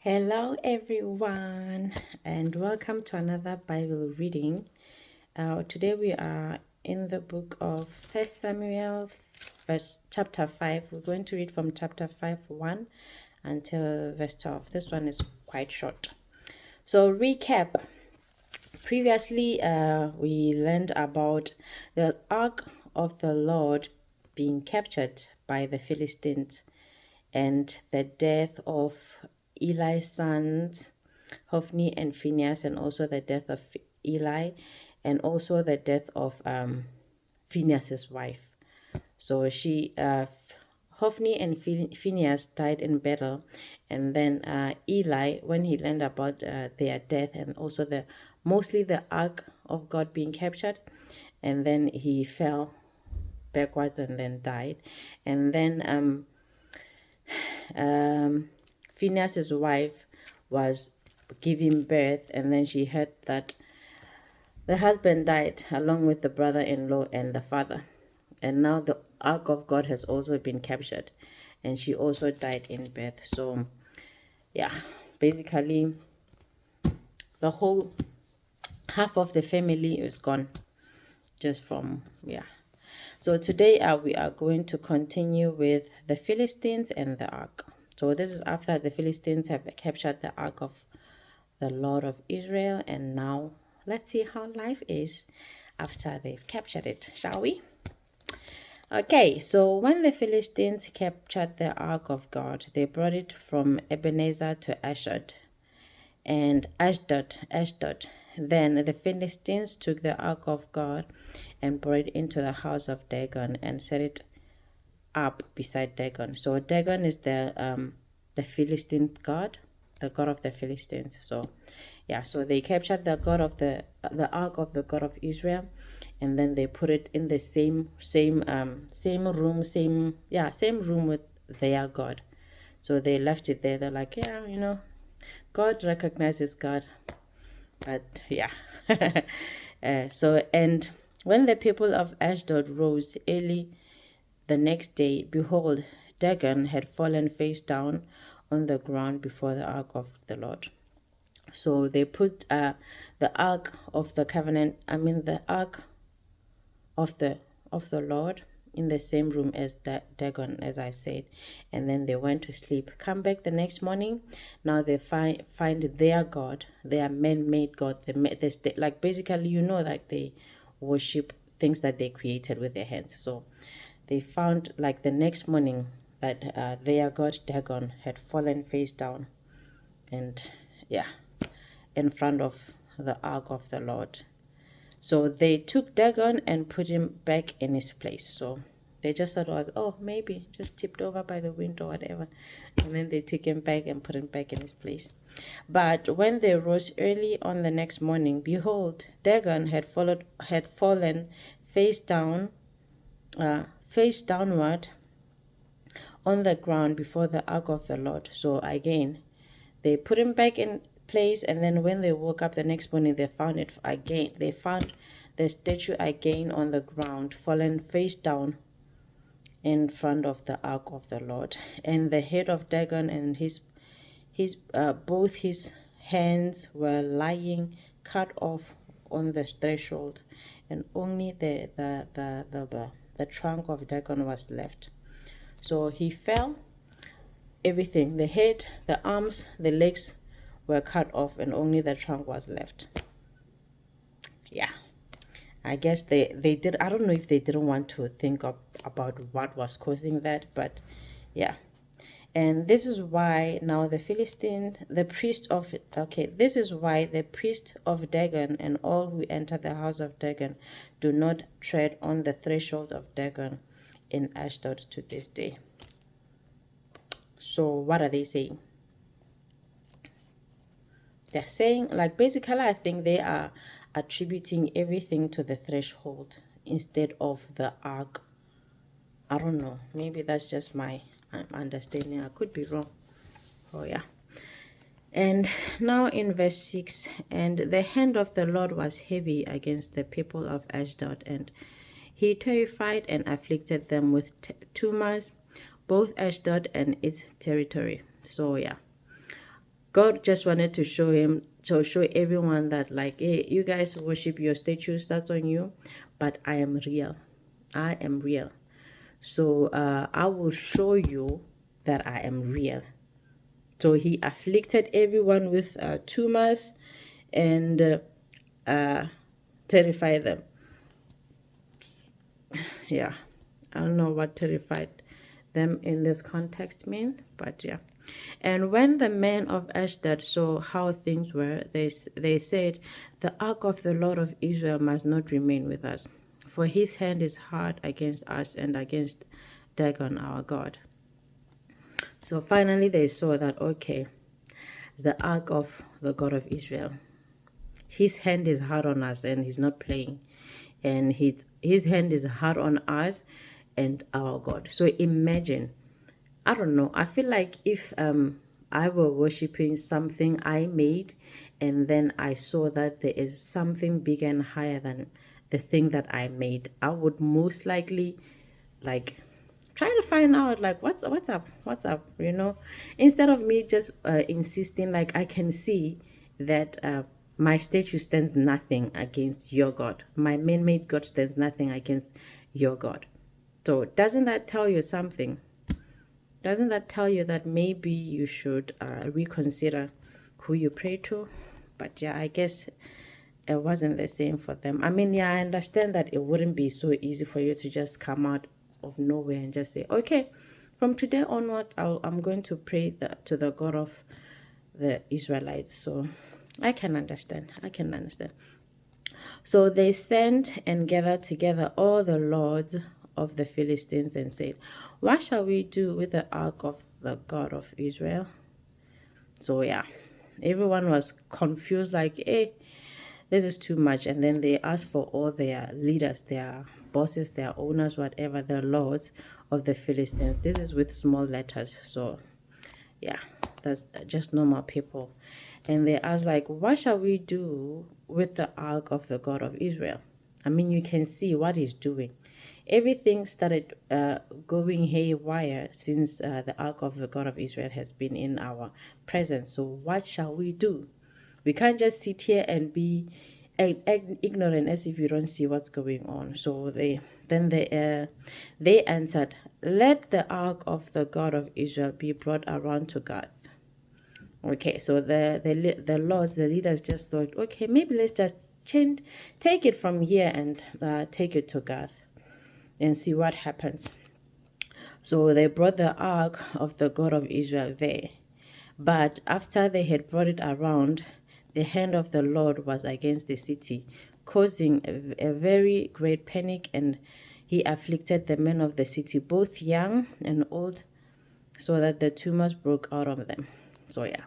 Hello, everyone, and welcome to another Bible reading. Today we are in the book of First Samuel, chapter 5. We're going to read from chapter 5, 1 until verse 12. This one is quite short. So, recap. Previously, we learned about the ark of the Lord being captured by the Philistines and the death of Eli's sons, Hophni and Phinehas, and also the death of Eli, and also the death of Phinehas's wife. So Hophni and Phinehas died in battle, and then Eli, when he learned about their death and also mostly the ark of God being captured, and then he fell backwards and then died, and then Phinehas's wife was giving birth, and then she heard that the husband died along with the brother-in-law and the father, and now the ark of God has also been captured, and she also died in birth. So yeah, basically the whole half of the family is gone just from So today we are going to continue with the Philistines and the ark. So this is after the Philistines have captured the ark of the Lord of Israel, and now let's see how life is after they've captured it, shall we? Okay, so when the Philistines captured the ark of God, they brought it from Ebenezer to Ashdod. Then the Philistines took the ark of God and brought it into the house of Dagon and set it up beside Dagon. So Dagon is the Philistine god, the god of the Philistines. So yeah, so they captured the ark of the God of Israel, and then they put it in the same room with their God. So they left it there. They're like, God recognizes God, but yeah. And when the people of Ashdod rose early the next day, behold, Dagon had fallen face down on the ground before the ark of the Lord. So they put the ark of the covenant, the ark of the Lord, in the same room as Dagon, as I said, and then they went to sleep. Come back the next morning. Now they find their God, their man-made God. Like basically, like they worship things that they created with their hands. So they found like the next morning that their God Dagon had fallen face down, and in front of the ark of the Lord. So they took Dagon and put him back in his place. So they just thought, oh, maybe just tipped over by the wind or whatever. And then they took him back and put him back in his place. But when they rose early on the next morning, behold, Dagon had fallen face downward on the ground before the ark of the Lord. So again, they put him back in place, and then when they woke up the next morning, they found it again. They found the statue again on the ground, fallen face down in front of the ark of the Lord. And the head of Dagon and both his hands were lying cut off on the threshold, and only the trunk of Dagon was left. So he fell. Everything, the head, the arms, the legs were cut off, and only the trunk was left. Yeah, I guess they did. I don't know if they didn't want to think about what was causing that, but yeah. And this is why now this is why the priest of Dagon and all who enter the house of Dagon do not tread on the threshold of Dagon in Ashdod to this day. So what are they saying? They're saying, like, basically, I think they are attributing everything to the threshold instead of the ark. I don't know. Maybe that's just my understanding. I could be wrong. Oh, yeah. And now in verse 6, and the hand of the Lord was heavy against the people of Ashdod, and he terrified and afflicted them with tumors, 2 months, both Ashdod and its territory. So, yeah. God just wanted to show him, to show everyone that, like, hey, you guys worship your statues, that's on you, but I am real. I am real. So I will show you that I am real. So he afflicted everyone with tumors and terrified them. Yeah, I don't know what terrified them in this context mean, but yeah. And when the men of Ashdod saw how things were, they said, the ark of the Lord of Israel must not remain with us, for his hand is hard against us and against Dagon our God. So finally they saw that, okay, it's the ark of the God of Israel. His hand is hard on us and he's not playing. And his hand is hard on us and our God. So imagine, I don't know, I feel like if I were worshiping something I made and then I saw that there is something bigger and higher than the thing that I made, I would most likely like try to find out like what's up, instead of me just insisting, like, I can see that my statue stands nothing against your God, my man-made God stands nothing against your God. So doesn't that tell you something? Doesn't that tell you that maybe you should reconsider who you pray to? But yeah, I guess it wasn't the same for them. I mean, yeah, I understand that it wouldn't be so easy for you to just come out of nowhere and just say, okay, from today onwards, I'm going to pray to the God of the Israelites. So I can understand. I can understand. So they sent and gathered together all the lords of the Philistines and said, what shall we do with the ark of the God of Israel? So yeah, everyone was confused, like, hey, this is too much. And then they asked for all their leaders, their bosses, their owners, whatever, the lords of the Philistines. This is with small letters. So yeah, that's just normal people. And they asked, like, what shall we do with the ark of the God of Israel? I mean, you can see what he's doing. Everything started going haywire since the ark of the God of Israel has been in our presence. So what shall we do? We can't just sit here and be ignorant as if you don't see what's going on. So they answered, let the ark of the God of Israel be brought around to God. Okay, so the lords, the leaders just thought, okay, maybe let's just take it from here and take it to Gath and see what happens. So they brought the ark of the God of Israel there. But after they had brought it around, the hand of the Lord was against the city, causing a very great panic, and he afflicted the men of the city, both young and old, so that the tumors broke out of them. So yeah.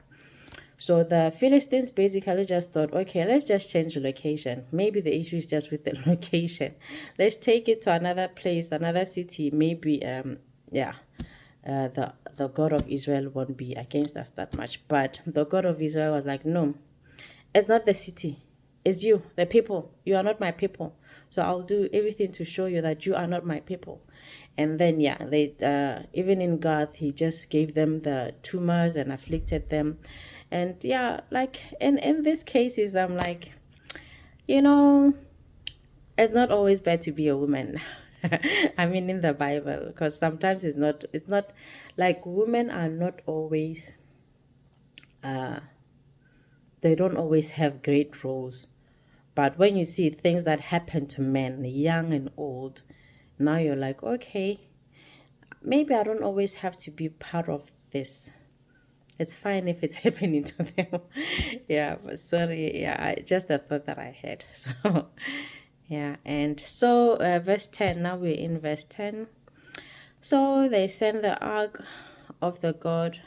So the Philistines basically just thought, okay, let's just change the location. Maybe the issue is just with the location. Let's take it to another place, another city. Maybe, the God of Israel won't be against us that much. But the God of Israel was like, no, it's not the city. It's you, the people. You are not my people. So I'll do everything to show you that you are not my people. And then, yeah, they even in Gath, he just gave them the tumors and afflicted them. And yeah, like in these cases, I'm like, it's not always bad to be a woman. I mean, in the Bible, because sometimes it's not like women are not always, they don't always have great roles. But when you see things that happen to men, young and old, now you're like, okay, maybe I don't always have to be part of this. It's fine if it's happening to them. Yeah, but sorry. Yeah, just a thought that I had. So, yeah, and so verse 10, now we're in verse 10. So they sent the ark of the God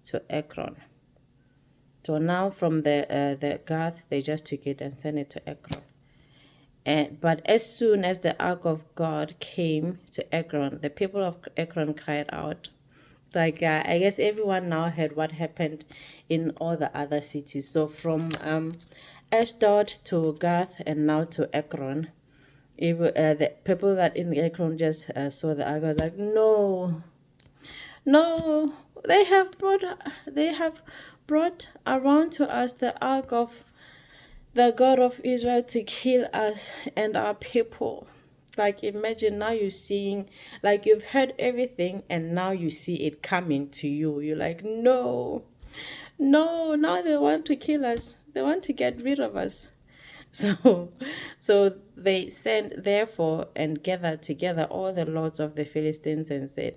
to Ekron. So now from the Gath, they just took it and sent it to Ekron. But as soon as the ark of God came to Ekron, the people of Ekron cried out. Like, I guess everyone now heard what happened in all the other cities. So from Ashdod to Gath and now to Ekron, the people that in Ekron just saw the ark was like, no, they have brought around to us the ark of the God of Israel to kill us and our people. Like, imagine now you're seeing, like, you've heard everything and now you see it coming to you. You're like, no, no, now they want to kill us. They want to get rid of us. So, so they sent therefore and gathered together all the lords of the Philistines and said,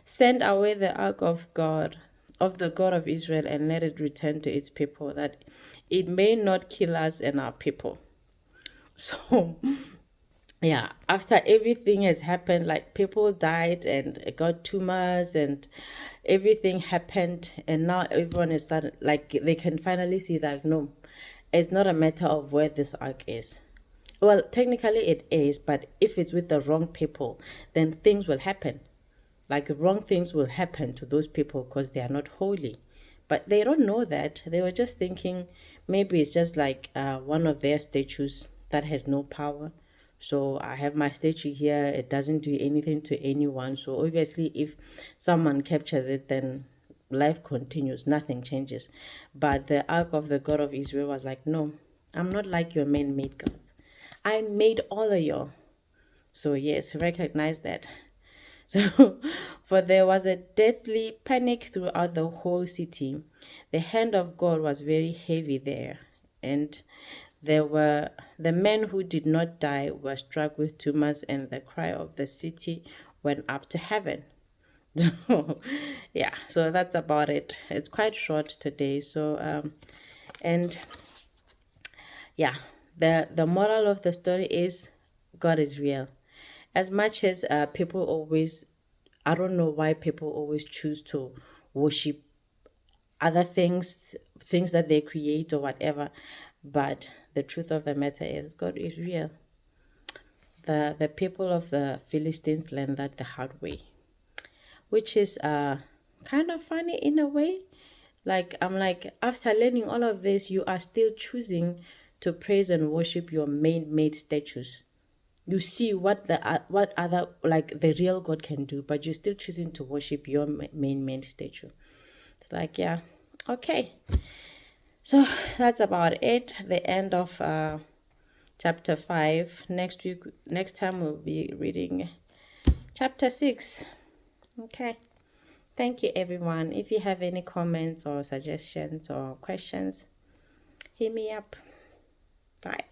send away the ark of God, of the God of Israel, and let it return to its people, that it may not kill us and our people. So, yeah, after everything has happened, like people died and got tumors and everything happened, and now everyone is started, like, they can finally see that no, it's not a matter of where this ark is. Well, technically it is, but if it's with the wrong people, then things will happen. Like, wrong things will happen to those people because they are not holy. But they don't know that. They were just thinking maybe it's just like one of their statues that has no power. So I have my statue here. It doesn't do anything to anyone. So obviously, if someone captures it, then life continues. Nothing changes. But the ark of the God of Israel was like, no, I'm not like your man-made gods. I made all of you. So yes, recognize that. So, for there was a deadly panic throughout the whole city. The hand of God was very heavy there, and there were the men who did not die were struck with tumors, and the cry of the city went up to heaven. Yeah, so that's about it. It's quite short today. So, and yeah, the moral of the story is God is real. As much as people always, I don't know why people always choose to worship other things that they create or whatever, but the truth of the matter is God is real. The people of the Philistines learned that the hard way, which is kind of funny in a way. Like, I'm like, after learning all of this, you are still choosing to praise and worship your man-made statues. You see what other, like, the real God can do, but you're still choosing to worship your man-made statue. It's like, yeah, okay. So that's about it. The end of chapter 5. Next time we'll be reading chapter 6. Okay. Thank you, everyone. If you have any comments or suggestions or questions, hit me up. Bye.